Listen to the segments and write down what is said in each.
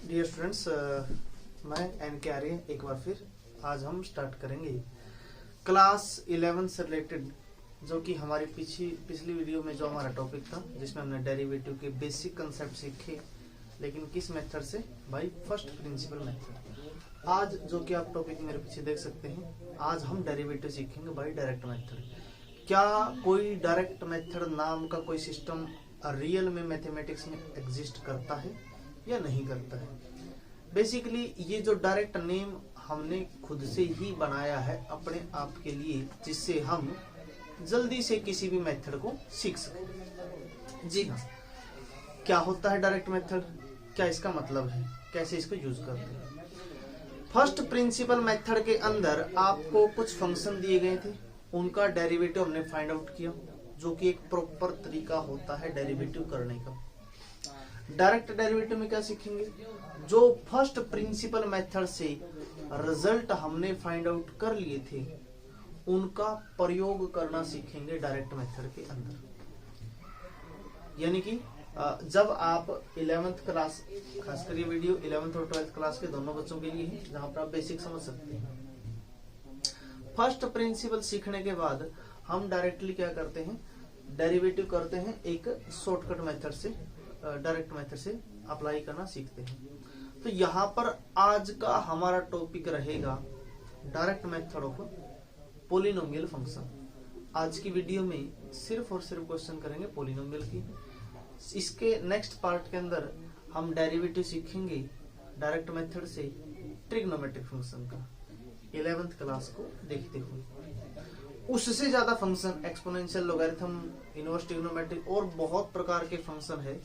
Dear students, मैं N के आर्य एक बार फिर आज हम स्टार्ट करेंगे क्लास 11 से रिलेटेड, जो कि हमारी पिछली वीडियो में जो हमारा टॉपिक था जिसमें हमने डेरिवेटिव के बेसिक कंसेप्ट सीखे, लेकिन किस मेथड से? भाई फर्स्ट प्रिंसिपल मेथड। आज जो कि आप टॉपिक मेरे पीछे देख सकते हैं, आज हम डेरिवेटिव सीखेंगे बाय डायरेक्ट मेथड। क्या कोई डायरेक्ट मेथड नाम का कोई सिस्टम रियल में मैथमेटिक्स में एग्जिस्ट करता है या नहीं करता है? बेसिकली ये जो डायरेक्ट नेम हमने खुद से ही बनाया है अपने आप के लिए, जिससे हम जल्दी से किसी भी मेथड को सीख सकें। जी हाँ, क्या होता है डायरेक्ट मेथड, क्या इसका मतलब है, कैसे इसको यूज करते हैं? फर्स्ट प्रिंसिपल मेथड के अंदर आपको कुछ फंक्शन दिए गए थे, उनका डेरिवेटिव हमने फाइंड आउट किया, जो कि एक प्रॉपर तरीका होता है डेरिवेटिव करने का। डायरेक्ट डेरिवेटिव में क्या सीखेंगे? जो फर्स्ट प्रिंसिपल मेथड से रिजल्ट हमने फाइंड आउट कर लिए थे, उनका प्रयोग करना सीखेंगे डायरेक्ट मेथड के अंदर। यानी कि जब आप 11th क्लास, खासकर ये वीडियो 11th और 12th क्लास के दोनों बच्चों के लिए है, जहां पर आप बेसिक समझ सकते हैं। फर्स्ट प्रिंसिपल सीखने के बाद हम डायरेक्टली क्या करते हैं? डेरिवेटिव करते हैं एक शॉर्टकट मेथड से, डायरेक्ट मेथड से अप्लाई करना सीखते हैं। तो यहाँ पर आज का हमारा टॉपिक रहेगा direct method of polynomial function. आज की वीडियो में सिर्फ और सिर्फ क्वेश्चन करेंगे पॉलिनोमियल की। इसके नेक्स्ट पार्ट के अंदर हम डेरिवेटिव सीखेंगे डायरेक्ट मेथड से ट्रिग्नोमेट्रिक फंक्शन का, 11th क्लास को देखते हुए। उससे ज्यादा function exponential, logarithm, inverse trigonometric और बहुत प्रकार के फंक्शन है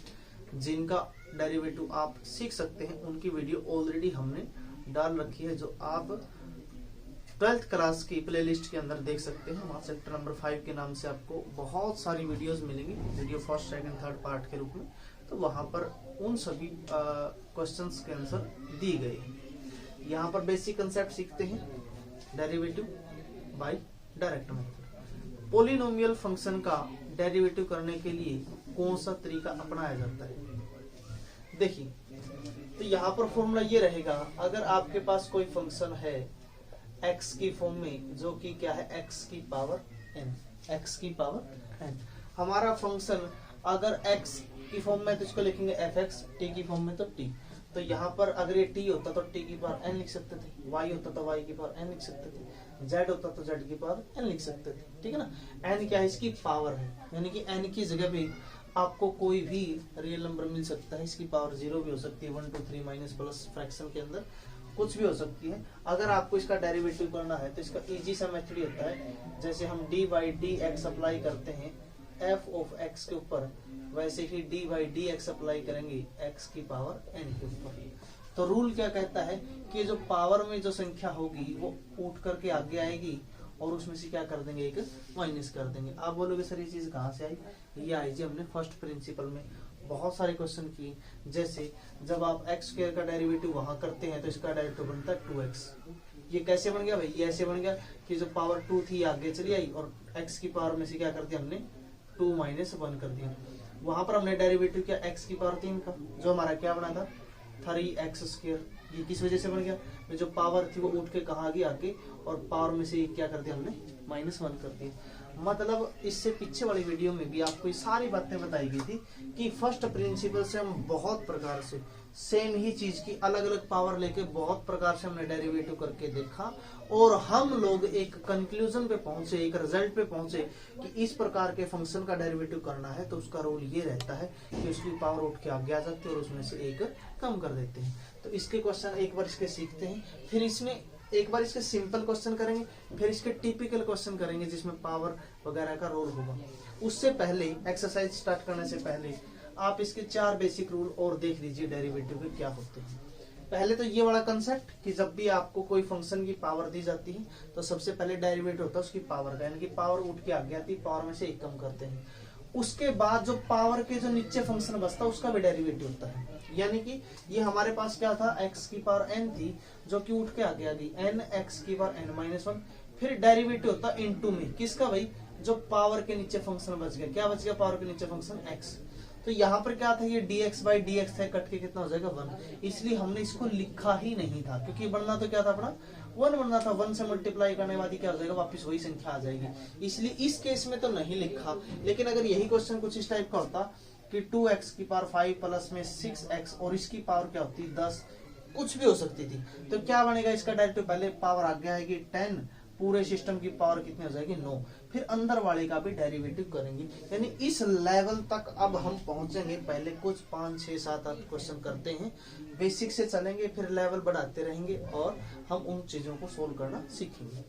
जिनका डेरिवेटिव आप सीख सकते हैं। उनकी वीडियो ऑलरेडी हमने डाल रखी है, जो आप 12th क्लास की प्लेलिस्ट के अंदर देख सकते हैं। वहां चैप्टर नंबर 5 के नाम से आपको बहुत सारी वीडियोस मिलेंगी, video first, second, third part के रूप में। तो वहां पर उन सभी क्वेश्चंस के आंसर दी गई है। यहाँ पर बेसिक कंसेप्ट सीखते हैं derivative by direct method. Polynomial function का डेरिवेटिव करने के लिए कौन सा तरीका अपनाया जाता है? देखिए, तो यहाँ पर फॉर्मूला ये रहेगा, अगर आपके पास कोई फंक्शन है x की फॉर्म में, जो कि क्या है x की पावर n, x की पावर n। हमारा फंक्शन अगर x की फॉर्म में तो इसको लिखेंगे fx, t की फॉर्म में तो t। तो यहाँ पर अगर ये t होता तो t की पावर n लिख सकते थे, y होता तो y की पावर n लिख सकते थे, z होता तो z की पावर n लिख सकते थे। ठीक है ना? n क्या है? इसकी पावर है, यानी कि n की जगह पे आपको कोई भी रियल नंबर मिल सकता है। इसकी पावर 0 भी हो सकती है, 1 2 3 माइनस प्लस फ्रैक्शन के अंदर कुछ भी हो सकती है। अगर आपको इसका डेरिवेटिव करना है तो इसका इजी सा मेथड ही होता है, जैसे हम d by d x apply करते हैं f ऑफ x के ऊपर, वैसे ही d by d x apply करेंगे x की पावर n के ऊपर। तो रूल क्या कहता है कि जो पावर में जो संख्या होगी वो उठ करके आगे आएगी और उसमें से क्या कर देंगे? एक माइनस कर देंगे। आप बोलोगे सर ये चीज कहाँ से आई? ये आई जी हमने फर्स्ट प्रिंसिपल में बहुत सारे क्वेश्चन किए। जैसे जब आप x स्क्वायर का डेरिवेटिव वहां करते हैं तो इसका डेरिवेटिव बनता है 2x। ये कैसे बन गया भाई? ये ऐसे बन गया कि जो पावर 2 थी आगे चली आई और x की पावर में से क्या कर दिया हमने? 2 माइनस 1 कर दिया। वहां पर हमने डेरिवेटिव किया x की पावर 3 का, जो हमारा क्या बना था? 3x square. ये किस वजह से बन गया? जो पावर थी वो उठ के कहाँ गई? आगे, और पावर में से क्या कर दिया हमने? -1 कर दिया। मतलब इससे पीछे वाली वीडियो में भी आपको ये सारी बातें बताई गई थी कि फर्स्ट प्रिंसिपल से हम बहुत प्रकार से सेम ही चीज की अलग अलग पावर लेके बहुत प्रकार से हमने डेरिवेटिव करके देखा, और हम लोग एक कंक्लूजन पे पहुंचे, एक रिजल्ट पे पहुंचे कि इस प्रकार के फंक्शन का डेरिवेटिव करना है तो उसका रूल ये रहता है कि उसकी पावर उठ के आगे आ जाती है और उसमें से एक कम कर देते हैं। तो इसके क्वेश्चन एक बार इसके सीखते हैं, फिर इसमें एक बार इसके सिंपल क्वेश्चन करेंगे, फिर इसके टिपिकल क्वेश्चन करेंगे जिसमें पावर वगैरह का रोल होगा। उससे पहले एक्सरसाइज स्टार्ट करने से पहले आप इसके 4 बेसिक रूल और देख लीजिए डेरिवेटिव के क्या होते हैं। पहले तो ये वाला कंसेप्ट कि जब भी आपको कोई फंक्शन की पावर दी जाती है तो सबसे पहले डेरिवेटिव होता है उसकी पावर का, यानी कि पावर उठ के आगे आती है, पावर में से एक कम करते हैं। उसके बाद जो पावर के जो नीचे फंक्शन बचता है उसका भी डेरिवेटिव होता है। यानी कि ये हमारे पास क्या था? x की पावर n थी, जो कि उठ के आगे आ गई n x की पावर n-1। फिर डेरिवेटिव होता है इनटू में, किसका भाई? जो पावर के नीचे फंक्शन बच गया। क्या बच गया? पावर के नीचे फंक्शन x। तो यहाँ पर क्या था, ये dx बाई dx है, कट के कितना हो जाएगा 1, इसलिए हमने इसको लिखा ही नहीं था, क्योंकि बनना तो क्या था अपना 1 बनना था। 1 से मल्टीप्लाई करने वाली क्या हो जाएगा, वापस वही संख्या आ जाएगी, इसलिए इस केस में तो नहीं लिखा। लेकिन अगर यही क्वेश्चन कुछ इस टाइप का होता कि 2x की पावर 5 प्लस में 6x और इसकी पावर क्या होती 10, कुछ भी हो सकती थी, तो क्या बनेगा इसका डायरेक्टिव, पहले पावर आगे आएगी 10, पूरे सिस्टम की पावर कितनी हो जाएगी 9, फिर अंदर वाले का भी डेरिवेटिव करेंगे। यानी इस लेवल तक अब हम पहुंचेंगे। पहले कुछ 5 6 7 8 क्वेश्चन करते हैं, बेसिक से चलेंगे, फिर लेवल बढ़ाते रहेंगे और हम उन चीजों को सोल्व करना सीखेंगे।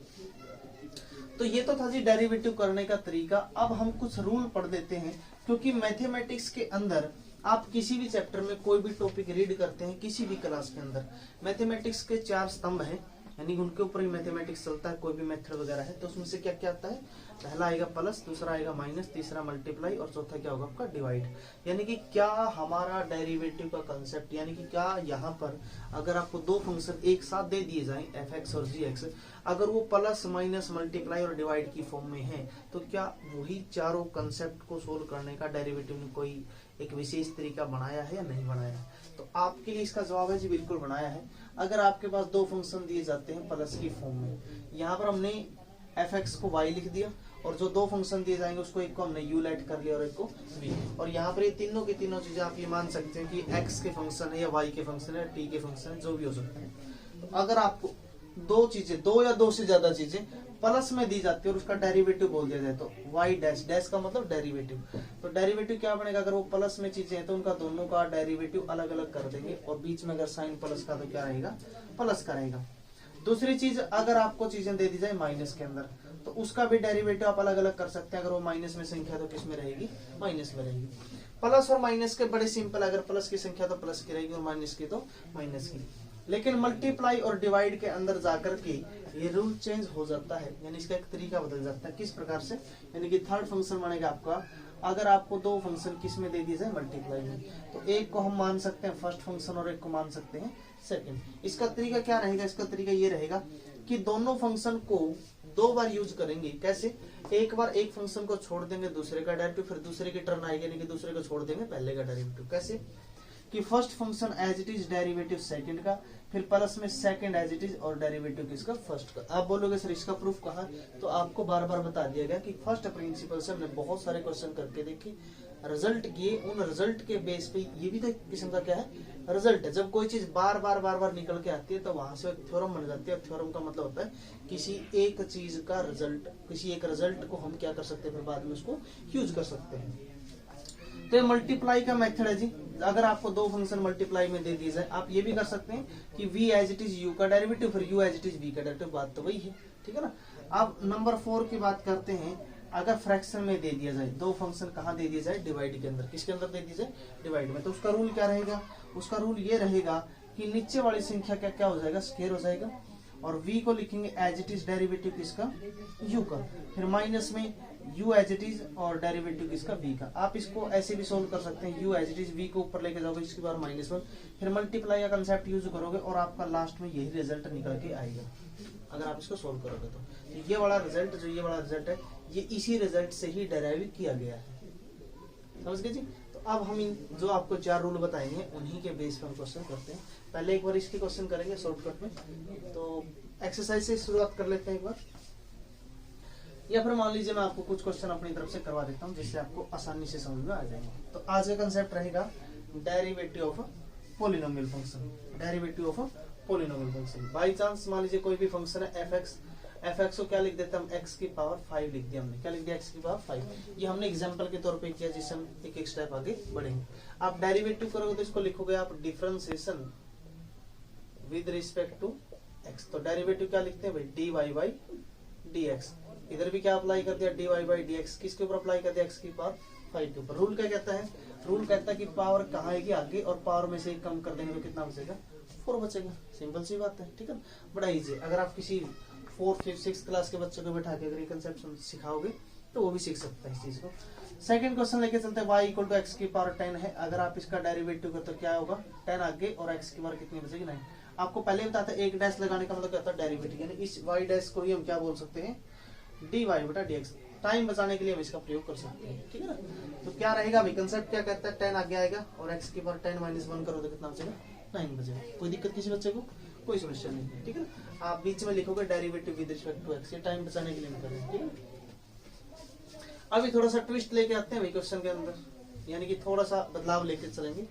तो ये तो था जी डेरिवेटिव करने का तरीका। अब हम कुछ रूल पढ़ देते हैं, क्योंकि मैथमेटिक्स के अंदर आप किसी भी चैप्टर में कोई भी टॉपिक रीड करते हैं, किसी भी क्लास के अंदर मैथमेटिक्स के 4 स्तंभ हैं, यानी उनके ऊपर ही मैथमेटिक्स चलता है, कोई भी मेथड वगैरह है। तो उसमें से क्या क्या आता है, पहला आएगा प्लस, दूसरा आएगा माइनस, तीसरा मल्टीप्लाई और चौथा क्या होगा आपका डिवाइड। यानी कि क्या हमारा डेरिवेटिव का कंसेप्ट, यानी कि क्या यहाँ पर अगर आपको दो फंक्शन एक साथ दे दिए जाएं f(x) और g(x), अगर वो प्लस माइनस मल्टीप्लाई और डिवाइड की फॉर्म में है, तो क्या वही चारों कंसेप्ट को सोल्व करने का डेरिवेटिव ने कोई एक विशेष तरीका बनाया है या नहीं बनाया है? तो आपके लिए इसका जवाब है जी बिल्कुल बनाया है। अगर आपके पास दो फंक्शन दिए जाते हैं प्लस की फॉर्म में, यहाँ पर हमने f(x) को y लिख दिया, और जो दो फंक्शन दिए जाएंगे उसको एक को हमने u लेट कर लिया और एक को v, और यहाँ पर ये तीनों की तीनों चीजें आप ये मान सकते हैं कि x के फंक्शन है या y के फंक्शन है या t के फंक्शन है, जो भी हो सकते हैं। तो अगर आपको दो चीजें, दो या दो से ज्यादा चीजें प्लस में दी जाती है और उसका डेरिवेटिव बोल दिया जाए, तो y डैश, डैश का मतलब डेरिवेटिव, तो डेरिवेटिव क्या बनेगा, अगर वो प्लस में चीजें हैं तो उनका दोनों का डेरिवेटिव अलग अलग कर देंगे, और बीच में अगर साइन प्लस का तो क्या रहेगा, प्लस का रहेगा। दूसरी चीज, अगर आपको चीजें दे दी जाए माइनस के अंदर, तो उसका भी डेरिवेटिव आप अलग अलग कर सकते हैं। अगर वो माइनस में संख्या तो किस में रहेगी, माइनस में रहेगी। प्लस और माइनस के बड़े सिंपल, अगर प्लस की संख्या तो प्लस की रहेगी और माइनस की तो माइनस की। लेकिन मल्टीप्लाई और डिवाइड के अंदर जाकर के ये रूल चेंज हो जाता है, यानी इसका एक तरीका बदल जाता है। किस प्रकार से, यानी कि थर्ड फंक्शन बनेगा आपका, अगर आपको दो फंक्शन किस में दे दिए जाए, मल्टीप्लाई में, तो एक को हम मान सकते हैं फर्स्ट फंक्शन और एक को मान सकते हैं सेकंड। इसका तरीका क्या रहेगा, इसका तरीका ये रहेगा कि दोनों फंक्शन को दो बार यूज करेंगे। कैसे, एक बार एक फंक्शन को छोड़ देंगे दूसरे का डेरिवेटिव, फिर दूसरे की टर्न आएगी, यानी कि दूसरे को छोड़ देंगे पहले का डेरिवेटिव। कैसे कि first function as it is derivative second का, फिर प्लस में सेकंड एज इट इज और डेरिवेटिव किसका, फर्स्ट का। आप बोलोगे सर इसका प्रूफ कहाँ, तो आपको बार बार बता दिया गया कि फर्स्ट प्रिंसिपल से हमने बहुत सारे क्वेश्चन करके देखे, रिजल्ट किए, उन रिजल्ट के बेस पे ये भी तो एक किस्म का क्या है, रिजल्ट है। जब कोई चीज बार बार निकल के आती है तो वहां से एक थ्योरम बन जाती है। थ्योरम का मतलब होता है किसी एक चीज का रिजल्ट, किसी एक रिजल्ट को हम क्या कर सकते हैं, फिर बाद में उसको यूज कर सकते हैं। तो ये मल्टीप्लाई का मेथड है जी। अगर आपको दो फंक्शन मल्टीप्लाई में दे दिए जाए, आप ये भी कर सकते हैं कि v as it is u का डेरिवेटिव, फिर u as it is v का डेरिवेटिव, बात तो वही है, ठीक है ना। अब नंबर 4 की बात करते हैं। अगर फ्रैक्शन में दे दिया जाए, दो फंक्शन कहाँ दे दिए जाए, डिवाइड के अंदर, किसके अंदर दे दिए जाए, डिवाइड में, तो उसका रूल क्या रहेगा, उसका रूल ये रहेगा कि नीचे वाली संख्या क्या क्या हो जाएगा, स्क्वायर हो जाएगा, और v को लिखेंगे एज इट इज डेरिवेटिव किसका, u का, फिर माइनस में u एज इट इज और डेरिवेटिव किसका, v का। आप इसको ऐसे भी सोल्व कर सकते हैं, u as it is v को ऊपर लेके जाओगे, इसके बाद -1, फिर मल्टीप्लाई का कंसेप्ट यूज करोगे और आपका लास्ट में यही रिजल्ट निकल के आएगा अगर आप इसको सोल्व करोगे तो। ये वाला रिजल्ट, जो ये वाला रिजल्ट है, ये इसी रिजल्ट से ही डेराइव किया गया है, समझ गए जी। तो अब हम इन जो आपको 4 रूल बताएंगे उन्हीं के बेस पर हम क्वेश्चन करते हैं। पहले एक बार इसके क्वेश्चन करेंगे शॉर्टकट में, तो एक्सरसाइज से शुरुआत कर लेते हैं एक बार, या फिर मान लीजिए मैं आपको कुछ क्वेश्चन अपनी तरफ से करवा देता हूं जिससे आपको आसानी से समझ में आ जाएंगे। तो आज का कंसेप्ट रहेगा derivative of polynomial function. Derivative of polynomial function, by chance मान लीजिए कोई भी फंक्शन है f(x) को क्या लिख देते हैं हम, x की पावर 5 लिख दिया हमने। क्या लिख दिया, x की पावर 5। ये हमने एग्जांपल के तौर पे किया, जिससे हम एक स्टेप आगे बढ़ेंगे। आप डेरिवेटिव करोगे तो इसको लिखोगे आप differentiation with respect to x। तो डेरिवेटिव क्या लिखते हैं भाई, dy बाई dx। इधर भी क्या अप्लाई कर दिया, dy बाई dx, किसके ऊपर अप्लाई कर दिया, x की पावर 5 के ऊपर। रूल क्या कहता है, रूल कहता है कि पावर कहाँ आएगी आगे, और पावर में से एक कम कर देंगे तो कितना बचेगा, 4 बचेगा। सिंपल सी बात है, ठीक है, बड़ा इजी। अगर आप किसी 4th 5th 6th क्लास के बच्चों को बैठा के अगर ये कंसेप्ट सिखाओगे तो वो भी सीख सकता है इस चीज को। सेकंड क्वेश्चन लेके चलते हैं, y इक्वल टू x की पावर 10 है। अगर आप इसका डेरिवेटिव करते तो क्या होगा, 10 आगे और x की पावर कितनी बचेगी, 9। आपको पहले बताते हैं एक डैश लगाने का मतलब क्या होता है, डेरिवेटिव, यानी इस y डैश को ही हम क्या बोल सकते हैं, dy बटा dx। टाइम बचाने के लिए हम इसका प्रयोग कर सकते हैं, ठीक है ना। तो क्या रहेगा अभी कंसेप्ट क्या कहता है, 10 आगे आएगा और x की पावर 10 माइनस 1 करो तो कितना बचेगा, 9 बचेगा। कोई दिक्कत किसी बच्चे को, कोई समस्या नहीं है, ठीक है ना। आप बीच में लिखोगे derivative with respect to x, ये टाइम बचाने के लिए हम कर रहे हैं, ठीक है। अभी थोड़ा सा ट्विस्ट लेके आते हैं भाई क्वेश्चन के अंदर, यानी कि थोड़ा सा बदलाव लेके चलेंगे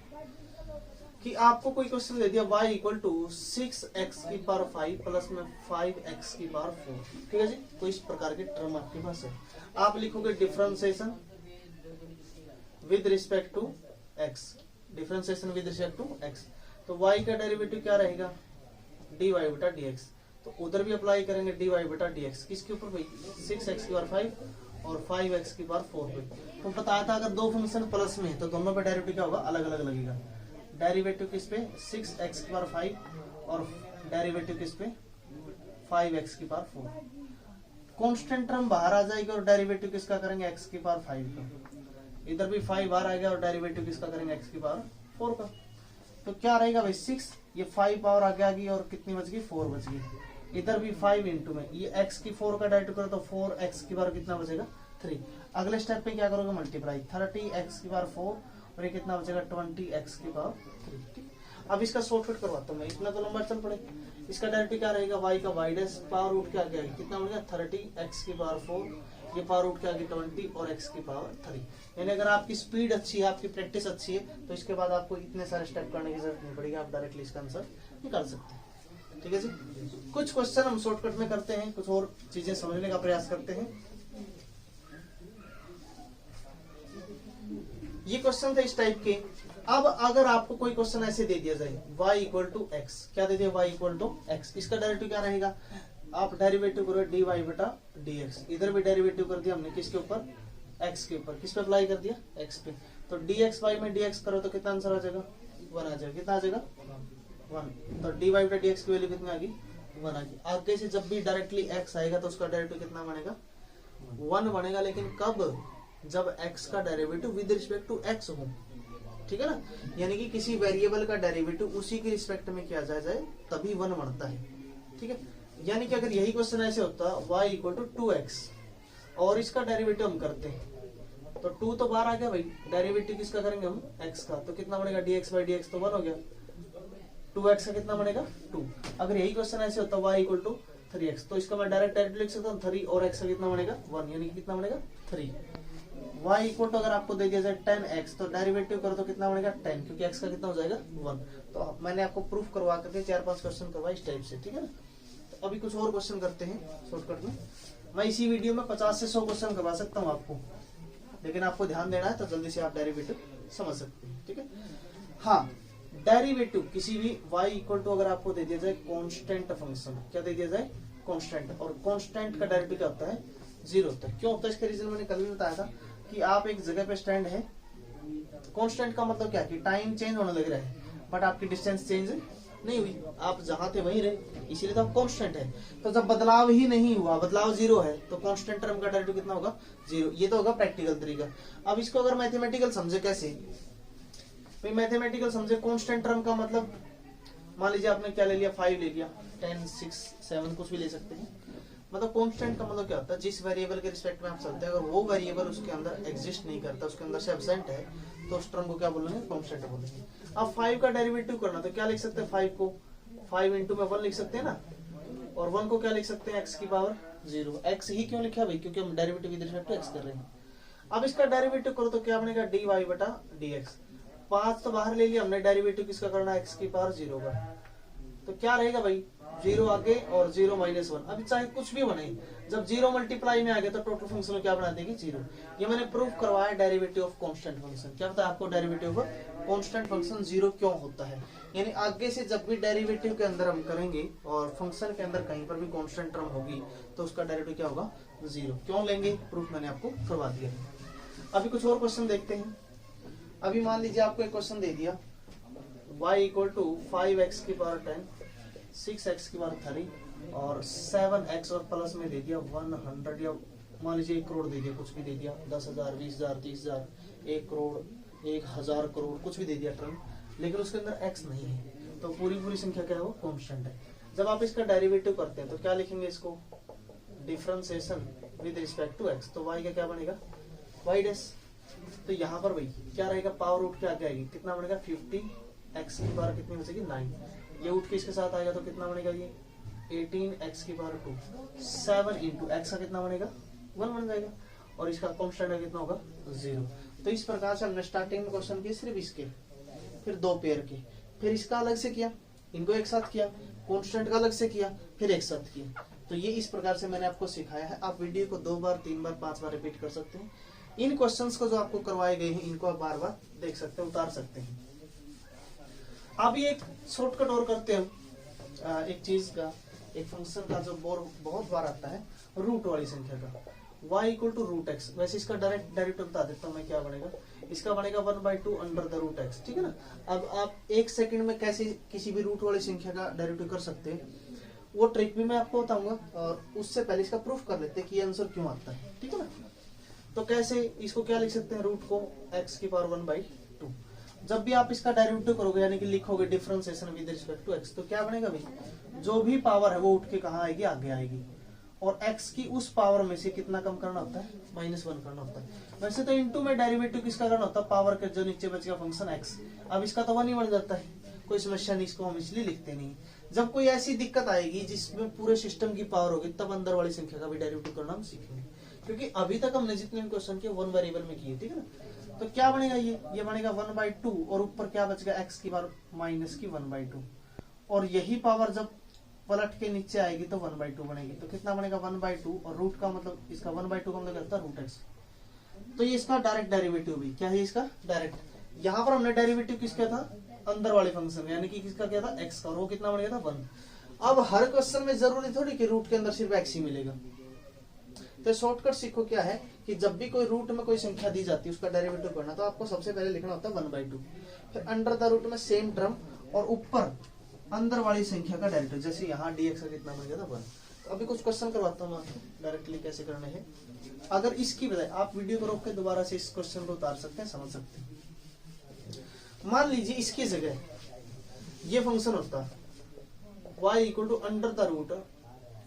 कि आपको कोई क्वेश्चन दे दिया y इक्वल टू 6x की पावर 5 प्लस में 5x की पावर 4, ठीक है जी। कोई इस प्रकार के टर्म आपके पास है, आप लिखोगे differentiation with respect to x, differentiation with respect to x। तो y का डेरिवेटिव क्या रहेगा, dy बटा dx। तो उधर भी अप्लाई करेंगे dy बटा dx, किसके ऊपर भाई, 6x की पावर 5 और 5x की पावर 4 पे। तो बताया था अगर दो फंक्शन प्लस में है तो दोनों पे डेरिवेटिव क्या होगा, अलग अलग लगेगा। डेरिवेटिव किस पे, 6x की पावर 5 और डेरिवेटिव किस पे, 5x की पावर 4। कांस्टेंट टर्म बाहर आ जाएगी और डेरिवेटिव किसका करेंगे, x की पावर 5 का। इधर भी 5 बाहर आ गया और डेरिवेटिव किसका करेंगे, x की पावर 4 का। तो क्या रहेगा भाई, 6, ये 5 पावर आगे आ गई और कितनी बच गई, 4 बच गई। इधर भी 5 इंटू में ये x की 4 का डेरिवेटिव करो तो 4x की पावर कितना बचेगा, 3। अगले स्टेप पे क्या करोगे, मल्टीप्लाई 30x की पावर 4 और ये कितना बचेगा, 20x की पावर 3। अब इसका शॉर्टकट करवाता हूँ मैं, इतना तो लंबा चल पड़े। इसका डेरिवेटिव क्या रहेगा, y का y डैश पावर रूट क्या गया, कितना बनेगा, 30x की पावर 4, ये पावर रूट क्या गई 20 और x की पावर 3। यानी अगर आपकी स्पीड अच्छी है, आपकी प्रैक्टिस अच्छी है, तो इसके बाद आपको इतने सारे स्टेप करने की जरूरत नहीं पड़ेगी, आप डायरेक्टली इसका आंसर निकाल सकते हैं, ठीक है जी। कुछ क्वेश्चन हम शॉर्टकट में करते हैं, कुछ और चीजें समझने का प्रयास करते हैं। ये क्वेश्चन थे इस टाइप के। अब अगर आपको कोई क्वेश्चन ऐसे दे दिया जाए, y इक्वल टू एक्स, क्या दे दिया, y इक्वल टू एक्स, इसका डेरिवेटिव क्या रहेगा, आप डेरिवेटिव करो dy बटा dx। इधर भी डेरिवेटिव कर दिया हमने किसके ऊपर, x के ऊपर, किस पे अप्लाई कर दिया, x पे। तो dx y में dx करो तो कितना आंसर आ जाएगा, 1 आ जाएगा। कितना आ जाएगा, 1। तो dy बटा dx की वैल्यू कितनी आ गई, 1 आ गई। आगे से जब भी डायरेक्टली x आएगा तो उसका डेरिवेटिव कितना बनेगा, 1 बनेगा। लेकिन कब, जब x का derivative with respect to x हो, ठीक है ना। यानी कि किसी वेरिएबल का डेरिवेटिव उसी के रिस्पेक्ट में किया जाए तभी 1 बनता है, ठीक है। यानी कि अगर यही क्वेश्चन ऐसे होता y इक्वल टू 2x और इसका डेरिवेटिव हम करते हैं तो 2 तो बाहर आ गया भाई, डेरिवेटिव किसका करेंगे हम, x का। तो कितना बनेगा, dx बाई dx तो 1 हो गया, 2x का कितना बनेगा, 2। अगर यही क्वेश्चन ऐसे होता y इक्वल टू 3x तो इसका मैं डायरेक्ट लिख सकता हूँ 3 और x का कितना बनेगा, 1, यानी कि कितना बनेगा, 3। y इक्वल टू अगर आपको दे दिया जाए 10x तो डेरिवेटिव करो तो कितना बनेगा, 10, क्योंकि x का कितना हो जाएगा, 1। तो मैंने आपको प्रूफ करवा करके 4-5 क्वेश्चन करवाए इस टाइप से, ठीक है ना। तो अभी कुछ और क्वेश्चन करते हैं शॉर्टकट में। मैं इसी वीडियो में 50 से 100 क्वेश्चन करवा सकता हूँ आपको, लेकिन आपको ध्यान देना है तो जल्दी से आप डेरिवेटिव समझ सकते हैं, ठीक है। हाँ, डेरिवेटिव किसी भी y इक्वल टू अगर आपको दे दिया जाए कांस्टेंट फंक्शन, क्या दे दिया जाए, कांस्टेंट, और कांस्टेंट का डेरिवेटिव क्या होता है, 0 होता है। क्यों होता है, इसका रीजन मैंने कल भी बताया था कि आप एक जगह पे स्टैंड है, कांस्टेंट का मतलब क्या कि टाइम चेंज होने लग रहा है बट आपकी डिस्टेंस चेंज नहीं हुई, आप जहां थे वहीं रहे, इसीलिए तो आप कांस्टेंट है। तो जब बदलाव ही नहीं हुआ, बदलाव 0 है, तो कांस्टेंट टर्म का डेरिवेटिव कितना होगा, 0। ये तो होगा प्रैक्टिकल तरीका। अब इसको अगर मैथमेटिकल समझे, कैसे भाई, मैथमेटिकल समझे, कांस्टेंट टर्म का मतलब, मान लीजिए आपने क्या ले लिया, 5 ले लिया, 10, 6, 7 कुछ भी ले सकते हैं। मतलब कांस्टेंट का मतलब क्या होता है, जिस वेरिएबल के रिस्पेक्ट में आप चलते हैं, अगर वो वेरिएबल उसके अंदर एग्जिस्ट नहीं करता, उसके अंदर से एब्सेंट है, तो उस टर्म को क्या बोलेंगे, कांस्टेंट बोलेंगे। अब 5 का डेरिवेटिव करना तो क्या लिख सकते हैं, 5 को 5 इंटू में 1 लिख सकते हैं ना, और 1 को क्या लिख सकते हैं, x की पावर 0। x ही क्यों लिखा भाई, क्योंकि हम derivative with respect to x कर रहे हैं। अब इसका डेरिवेटिव करो तो क्या बनेगा, dy बटा dx। 5 तो बाहर ले लिया हमने, डेरिवेटिव किसका करना है, x की पावर 0 का। तो क्या रहेगा भाई, 0 आगे और 0 माइनस 1। अभी चाहे कुछ भी बने, जब 0 मल्टीप्लाई में आ गया तो टोटल फंक्शन में क्या बना देगी, 0। ये मैंने प्रूफ करवाया डेरिवेटिव ऑफ कांस्टेंट फंक्शन। क्या पता आपको डेरिवेटिव ऑफ कांस्टेंट फंक्शन 0 क्यों होता है, यानी आगे से जब भी डेरिवेटिव के अंदर हम करेंगे और फंक्शन के अंदर कहीं पर भी कांस्टेंट टर्म होगी तो उसका डेरिवेटिव क्या होगा, 0। क्यों लेंगे, प्रूफ मैंने आपको करवा दिया। अभी कुछ और क्वेश्चन देखते हैं। अभी मान लीजिए आपको एक क्वेश्चन दे दिया, y इक्वल टू 5x की पावर 10, 6x की पावर 3 और 7x और प्लस में दे दिया 100, या मान लीजिए 1 करोड़ दे दिया, कुछ भी दे दिया, 10,000, 20,000, 30,000, 1 करोड़, 1,000 करोड़, कुछ भी दे दिया टर्म, लेकिन उसके अंदर x नहीं है, तो पूरी संख्या क्या है, वो कांस्टेंट है। जब आप इसका डेरिवेटिव करते हैं तो क्या लिखेंगे, इसको differentiation with respect to X, तो y का क्या बनेगा y डैश। तो यहाँ पर भाई क्या रहेगा, पावर रूट के आगे आएगी, कितना बनेगा 50 x की पावर कितनी बचेगी 9, ये उठ के इसके साथ आएगा तो कितना बनेगा ये 18 x की पावर 2, 7 इंटू एक्स का कितना बनेगा 1 बन जाएगा, और इसका कांस्टेंट कितना होगा 0। तो इस प्रकार से हमने स्टार्टिंग में क्वेश्चन किए सिर्फ इसके, फिर दो पेयर के, फिर इसका अलग से किया, इनको एक साथ किया, कांस्टेंट का अलग से किया, फिर एक साथ किया। तो ये इस प्रकार से मैंने आपको सिखाया है। आप वीडियो को 2 बार 3 बार 5 बार रिपीट कर सकते हैं। इन क्वेश्चंस को जो आपको करवाए गए हैं इनको आप बार बार देख सकते हैं, उतार सकते हैं। अब ये एक शॉर्टकट और करते हैं एक चीज का, एक फंक्शन का जो बहुत बार आता है, रूट वाली संख्या का, y equal to root X. वैसे इसका डायरेक्ट डेरिवेटिव बता देता हूँ मैं, क्या बनेगा, इसका बनेगा 1/2 अंडर द रूट एक्स, ठीक है ना। अब आप 1 सेकंड में कैसे किसी भी रूट वाली संख्या का डेरिवेटिव कर सकते हैं, वो ट्रिक भी मैं आपको बताऊंगा, और उससे पहले इसका प्रूफ कर लेते हैं कि ये आंसर क्यों आता है, ठीक है ना। तो कैसे इसको क्या लिख सकते हैं, रूट को x की पावर 1/2। जब भी आप इसका डेरिवेटिव करोगे, यानी कि लिखोगे differentiation with respect to x, तो क्या बनेगा भाई, जो भी पावर है वो उठ के कहाँ आएगी, आगे आएगी, और x की उस पावर में से कितना कम करना होता है, -1 करना होता है। वैसे तो इनटू में डेरिवेटिव किसका करना होता है, पावर के जो नीचे बचेगा फंक्शन x, अब इसका तो 1 ही बन जाता है, कोई समस्या नहीं, इसको हम इसलिए लिखते नहीं। जब कोई ऐसी दिक्कत आएगी जिसमें पूरे सिस्टम की पावर होगी, तब अंदर वाली संख्या का भी डेरिवेटिव करना हम सीखेंगे, क्योंकि अभी तक हमने जितने क्वेश्चन किए 1 वेरिएबल में किए, ठीक है ना। तो क्या बनेगा, ये बनेगा 1/2, और ऊपर क्या बचेगा, x की पावर -1/2, और यही पावर जब पलट के नीचे आएगी तो 1/2 बनेगी। तो कितना बनेगा 1/2, और रूट का मतलब इसका 1/2 का मतलब करता है रूट एक्स। तो ये इसका डायरेक्ट डेरिवेटिव भी क्या है, इसका डायरेक्ट। यहाँ पर हमने डेरिवेटिव किसका था, अंदर वाले फंक्शन, यानी कि किसका क्या था, x का, और वो कितना बनेगा था 1। अब हर क्वेश्चन में जरूरी थोड़ी कि रूट के अंदर सिर्फ x ही मिलेगा। तो शॉर्टकट सीखो क्या है कि जब भी कोई रूट में कोई संख्या दी जाती है उसका डेरिवेटिव करना, तो आपको सबसे पहले लिखना होता है 1/2, फिर अंडर द रूट में सेम टर्म, और ऊपर अंदर वाली संख्या का डेरिवेटिव। जैसे यहाँ dx का कितना बन गया था 1। तो अभी कुछ क्वेश्चन करवाता हूँ आपको डायरेक्टली कैसे करने हैं। अगर इसकी बजाय आप वीडियो को रोक के दोबारा से इस क्वेश्चन को उतार सकते हैं, समझ सकते हैं। मान लीजिए इसकी जगह ये फंक्शन होता y equal to under the root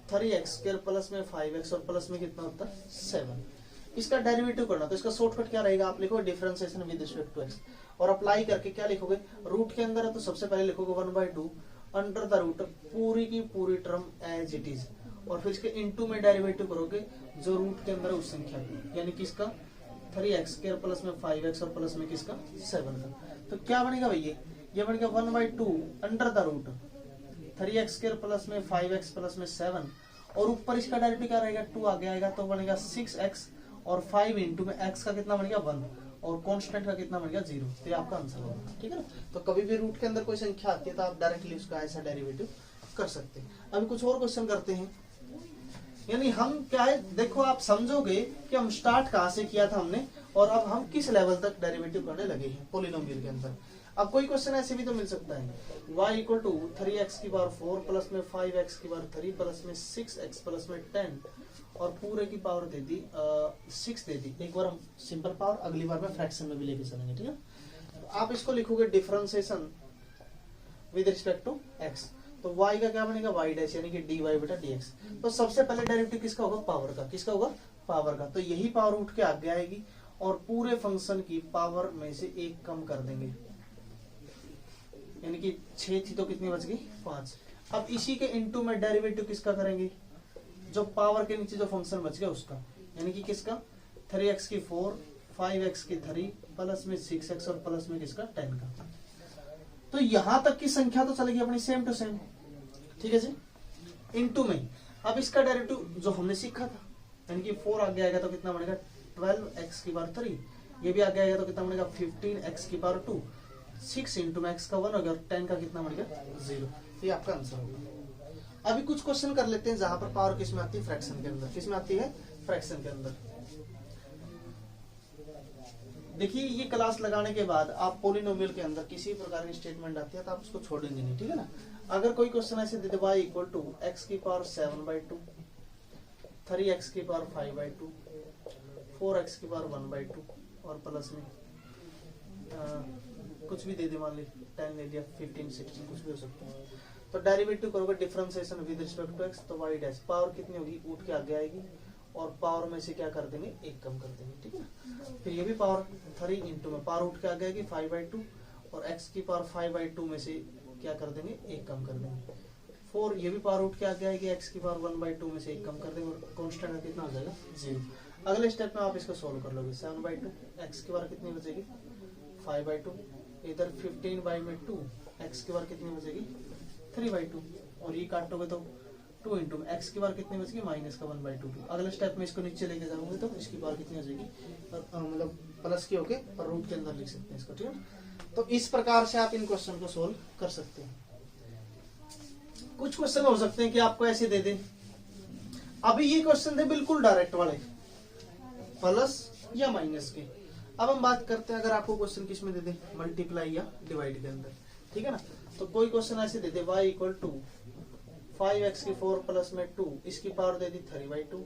3x² plus में 5x, और प्लस में कितना होता है 7। इसका डेरिवेटिव करना, तो इसका शॉर्टकट क्या रहेगा, आप लिखोगे differentiation with respect to x, और अप्लाई करके क्या लिखोगे, रूट के अंदर है तो सबसे पहले लिखोगे 1/2 अंडर द रूट पूरी की पूरी टर्म एज इट इज, और फिर इसके इनटू में डेरिवेटिव करोगे जो रूट के अंदर है उस संख्या की, यानी किसका 3x² प्लस में 5x, और प्लस में किसका 7 का। तो क्या बनेगा भैया, ये बनेगा 1/2 under the root 3x² plus में 5x प्लस में 7, और ऊपर इसका डेरिवेटिव क्या रहेगा 2 आगे आएगा, तो बनेगा 6x, और 5 इंटू में x का कितना बन गया 1, और कांस्टेंट का कितना बन गया 0। तो ये आपका आंसर होगा, ठीक है ना। तो कभी भी रूट के अंदर कोई संख्या आती है तो आप डायरेक्टली उसका ऐसा डेरिवेटिव कर सकते हैं। अभी कुछ और क्वेश्चन करते हैं, यानी हम क्या है, देखो आप समझोगे कि हम स्टार्ट कहाँ से किया था हमने, और अब हम किस लेवल तक डेरिवेटिव करने लगे हैं पोलिनोमियल के अंदर। अब कोई क्वेश्चन ऐसे भी तो मिल सकता है, y इक्वल टू 3x की पावर 4 प्लस में 5x की पावर 3 प्लस में 6x प्लस में 10, और पूरे की पावर दे दी 6 दे दी। एक बार हम सिंपल पावर, अगली बार में फ्रैक्शन में भी लेके चलेंगे, ठीक है। तो आप इसको लिखोगे differentiation with respect to x, तो y का क्या बनेगा y डैश, यानी कि dy/dx। तो सबसे पहले डेरिवेटिव किसका होगा, पावर का। किसका होगा, पावर का। तो यही पावर उठ के आगे आएगी, और पूरे फंक्शन की पावर में से 1 कम कर देंगे, यानी कि 6 थी तो कितनी बच गई 5। अब इसी के इनटू में डेरिवेटिव किसका करेंगे, जो पावर के नीचे जो फंक्शन बच गया उसका, यानी कि किसका 3x की 4, 5x की 3 प्लस में 6x, और प्लस में किसका 10 का। तो यहां तक की संख्या तो चलेगी अपनी सेम टू सेम, ठीक है जी, इनटू में। अब इसका डेरिवेटिव जो हमने सीखा था, यानी कि 4 आगे आएगा तो कितना बनेगा 12x की पावर 3, ये भी आगे आएगा तो कितना बनेगा 15x की पावर 2, 6 इंटू में x का 1 हो गया, और 10 का कितना बनेगा 0। ये आपका आंसर होगा। अभी कुछ क्वेश्चन कर लेते हैं जहां पर पावर किस में आती है, फ्रैक्शन के अंदर। किस में आती है, फ्रैक्शन के अंदर। देखिए ये क्लास लगाने के बाद आप पोलिनोमियल के अंदर किसी प्रकार की स्टेटमेंट आती है तो आप उसको छोड़ेंगे नहीं, ठीक है ना। अगर कोई क्वेश्चन ऐसे दे दे y इक्वल टू x की पावर 7/2, 3x की पावर 5/2, 4x की पावर 1/2, और प्लस में कुछ भी दे दे, मान ली 10 ले लिया, 15, 16 कुछ भी हो सकता है। तो डेरिवेटिव करोगे differentiation with respect to x, तो y डैश पावर कितनी होगी, उठ के आगे आएगी, और पावर में से क्या कर देंगे, 1 कम कर देंगे, ठीक है ना। फिर ये भी पावर 3 इंटू में पावर उठ के आ जाएगी 5/2 और x की पावर 5/2 में से क्या कर देंगे, 1 कम कर देंगे। 4 ये भी पावर उठ के आ जाएगी x की पावर 1/2 में से 1 कम कर देंगे और कांस्टेंट का कितना हो जाएगा, 0। अगले स्टेप में आप इसको सोल्व कर लोगे। 7/2 x की पावर कितनी बचेगी, 5/2, इधर 15/2 x की पावर कितनी बचेगी, 3/2 और ये काटोगे तो 2 इंटू में x की पावर कितनी बचेगी, माइनस का 1/2। अगले स्टेप में इसको नीचे लेके जाओगे तो इसकी पावर कितनी हो जाएगी, मतलब प्लस की होके और रूट के अंदर लिख सकते हैं इसको, ठीक है। तो इस प्रकार से आप इन क्वेश्चन को सोल्व कर सकते हैं। कुछ क्वेश्चन हो सकते हैं कि आपको ऐसे दे दे, अभी ये क्वेश्चन थे बिल्कुल डायरेक्ट वाले, प्लस या माइनस के। अब हम बात करते हैं अगर आपको क्वेश्चन किस में दे दे, मल्टीप्लाई या डिवाइड के अंदर, ठीक है ना। तो कोई क्वेश्चन ऐसे दे दे y इक्वल टू 5x की 4 प्लस में 2, इसकी पावर दे दी 3/2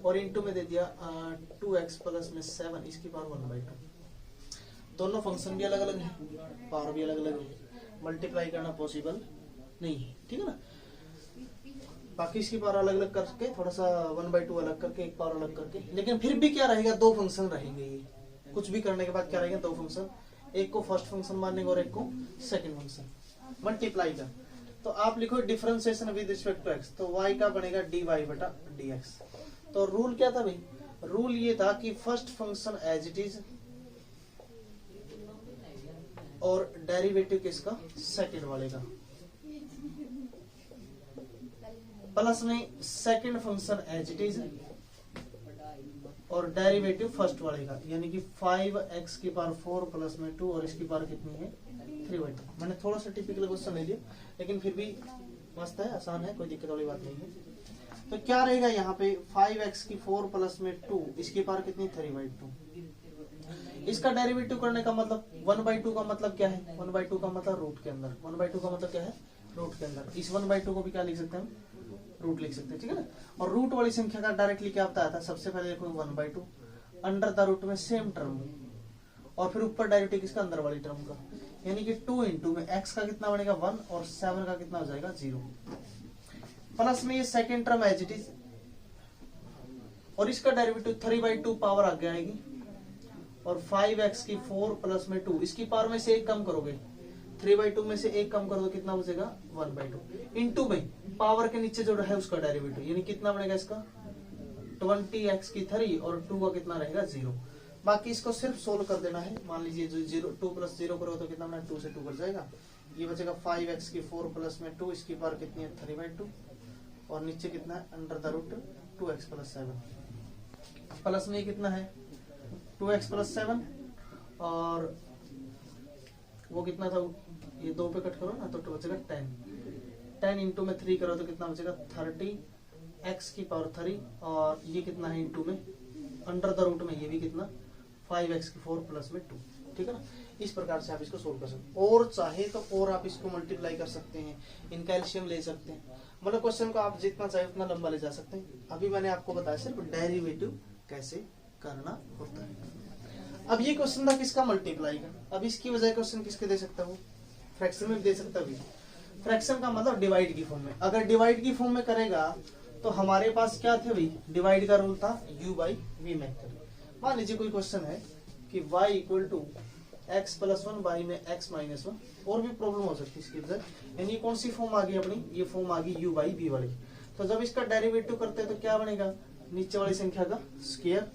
और इंटू में दे दिया 2x प्लस में 7, इसकी पावर 1/2। दोनों फंक्शन भी अलग अलग है, पावर भी अलग अलग है, मल्टीप्लाई करना पॉसिबल नहीं है, ठीक है ना। बाकी इसकी पावर अलग अलग करके थोड़ा सा 1/2 अलग करके एक पावर अलग करके, लेकिन फिर भी क्या रहेगा, 2 फंक्शन रहेंगे। ये कुछ भी करने के बाद क्या रहेगा, 2 फंक्शन, एक को फर्स्ट फंक्शन मानेंगे और एक को सेकंड फंक्शन मल्टीप्लाई का। तो आप लिखो differentiation with respect to x, तो y का बनेगा dy/dx। तो रूल क्या था भाई, रूल ये था कि first function as it is और डेरिवेटिव किसका, सेकंड वाले का, प्लस में second function as it is और डेरिवेटिव फर्स्ट वाले का, यानी कि 5x की पावर 4 प्लस में 2 और इसकी पावर कितनी है, 3/2। मैंने थोड़ा सा टिपिकल क्वेश्चन ले लिया, लेकिन फिर भी मस्त है, आसान है, कोई दिक्कत वाली बात नहीं है। तो क्या रहेगा यहाँ पे, 5x की 4 प्लस में 2, इसकी पावर कितनी, 3/2। इसका डेरिवेटिव करने का मतलब 1/2 का मतलब क्या है, 1/2 का मतलब रूट के अंदर, 1/2 का मतलब क्या है, रूट के अंदर। इस 1/2 को भी क्या लिख सकते हैं, रूट लिख सकते हैं, ठीक है ना। और रूट वाली संख्या का डायरेक्टली क्या बताया था, सबसे पहले देखो 1/2 अंडर द रूट में सेम टर्म और फिर ऊपर डेरिवेटिव किसका, अंदर वाली टर्म का, यानी कि 2 इंटू में x का कितना बनेगा 1 और 7 का कितना हो जाएगा 0, प्लस में ये second term as it is और इसका डेरिवेटिव 3/2 पावर आगे आएगी और 5x की 4 प्लस में 2, इसकी पावर में से 1 कम करोगे, 3/2 में से 1 कम कर दो कितना बचेगा 1/2 इंटू में पावर के नीचे जो है उसका डेरिवेटिव, यानी कितना बनेगा इसका 20x की 3 और 2 का कितना रहेगा 0। बाकी इसको सिर्फ सोल्व कर देना है। मान लीजिए जो 0 2 प्लस 0 करोगे तो कितना बना, 2 से 2 कट जाएगा, ये बचेगा 5x की 4 प्लस में 2, इसकी पावर कितनी है 3/2 और नीचे कितना है under the root 2x plus 7, plus में कितना है 2x प्लस 7 और वो कितना था, ये 2 पे कट करो ना तो बचेगा 10 इंटू में 3 करो तो कितना बचेगा 30 x की पावर 3 और ये कितना है इंटू में अंडर द रूट में ये भी कितना 5x की 4 प्लस में 2, ठीक है ना। इस प्रकार से आप इसको सोल्व कर सकते हैं, और चाहे तो और आप इसको मल्टीप्लाई कर सकते हैं, इनका एलसीएम ले सकते हैं, मतलब क्वेश्चन को आप जितना चाहे उतना लंबा ले जा सकते हैं। अभी मैंने आपको बताया सिर्फ डेरिवेटिव कैसे करना होता है। अब ये क्वेश्चन था किसका, मल्टीप्लाई का। अब इसकी वजह क्वेश्चन किसके दे सकता हूँ, फ्रैक्शन में दे सकता हूँ। फ्रैक्शन का मतलब डिवाइड की फॉर्म में, अगर डिवाइड की फॉर्म में करेगा तो हमारे पास क्या थे भाई, डिवाइड का रूल था u/v मेथड। मान लीजिए कोई क्वेश्चन है कि y equal to x plus 1 y में x माइनस 1, और भी प्रॉब्लम हो सकती है इसकी वजह, यानी कौन सी फॉर्म आ गई अपनी, ये फॉर्म आ गई u/v वाली। तो जब इसका डेरिवेटिव करते हैं तो क्या बनेगा, नीचे वाली संख्या का स्क्वायर,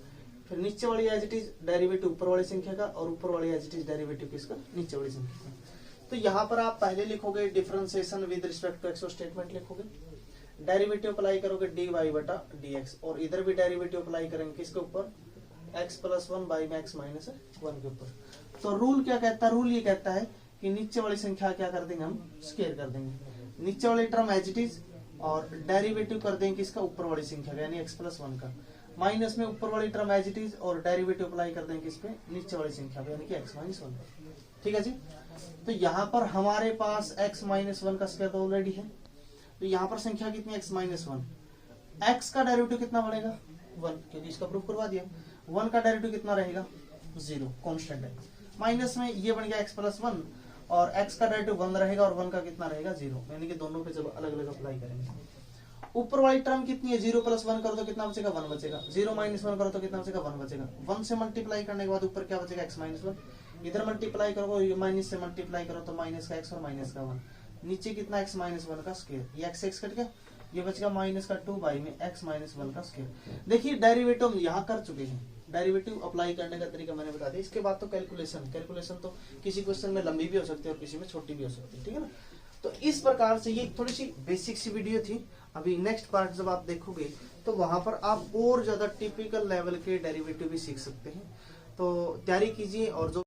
फिर नीचे वाली एज इट इज डेरिवेटिव ऊपर वाली संख्या का और ऊपर वाली एज इट इज डेरिवेटिव किसका, नीचे वाली संख्या का। तो यहाँ पर आप पहले लिखोगे differentiation with respect to x और स्टेटमेंट लिखोगे, डेरिवेटिव अप्लाई करोगे dy/dx और इधर भी डेरिवेटिव अप्लाई करेंगे किसके ऊपर, x प्लस 1 बाई में x माइनस 1 के ऊपर। तो रूल क्या कहता है, रूल ये कहता है कि नीचे वाली संख्या क्या कर देंगे हम, स्क्वायर कर देंगे, नीचे वाली टर्म एज इट इज और डेरिवेटिव कर देंगे किसका, ऊपर वाली संख्या का यानी x प्लस 1 का, माइनस में ऊपर वाली टर्म एज इट इज और डेरिवेटिव अप्लाई कर देंगे किस पे, नीचे वाली संख्या पे यानी कि x माइनस 1। ठीक है जी। तो यहाँ पर हमारे पास x माइनस 1 का स्क्वायर तो ऑलरेडी है, तो यहाँ पर संख्या कितनी x माइनस 1, x का डेरिवेटिव कितना बनेगा 1, क्योंकि इसका प्रूफ करवा दिया। 1 का डेरिवेटिव कितना रहेगा 0, कांस्टेंट है। माइनस में ये बन गया x प्लस 1 और x का डेरिवेटिव 1 रहेगा और 1 का कितना रहेगा 0, यानी कि दोनों पे जब अलग अलग अप्लाई करेंगे। ऊपर वाली टर्म कितनी है, 0 + 1 करो तो कितना बचेगा, 1 बचेगा। 0 - 1 करो तो कितना बचेगा, 1 बचेगा। 1 से मल्टीप्लाई करने के बाद ऊपर क्या बचेगा, x - 1। इधर मल्टीप्लाई करो, माइनस से मल्टीप्लाई करो तो माइनस का x और माइनस का 1। नीचे कितना, x - 1 का स्क्वायर, ये x कट गया, ये बचेगा माइनस का 2 बाई में x - 1 का स्क्वायर। देखिए डेरिवेटिव हम यहाँ कर चुके हैं, डेरिवेटिव अप्लाई करने का तरीका मैंने बता दिया। इसके बाद तो कैलकुलेशन तो किसी क्वेश्चन में लंबी भी हो सकती है और किसी में छोटी भी हो सकती है, ठीक है ना। तो इस प्रकार से ये थोड़ी सी बेसिक सी वीडियो थी। अभी नेक्स्ट पार्ट जब आप देखोगे तो वहां पर आप और ज्यादा टिपिकल लेवल के डेरिवेटिव भी सीख सकते हैं। तो तैयारी कीजिए और जो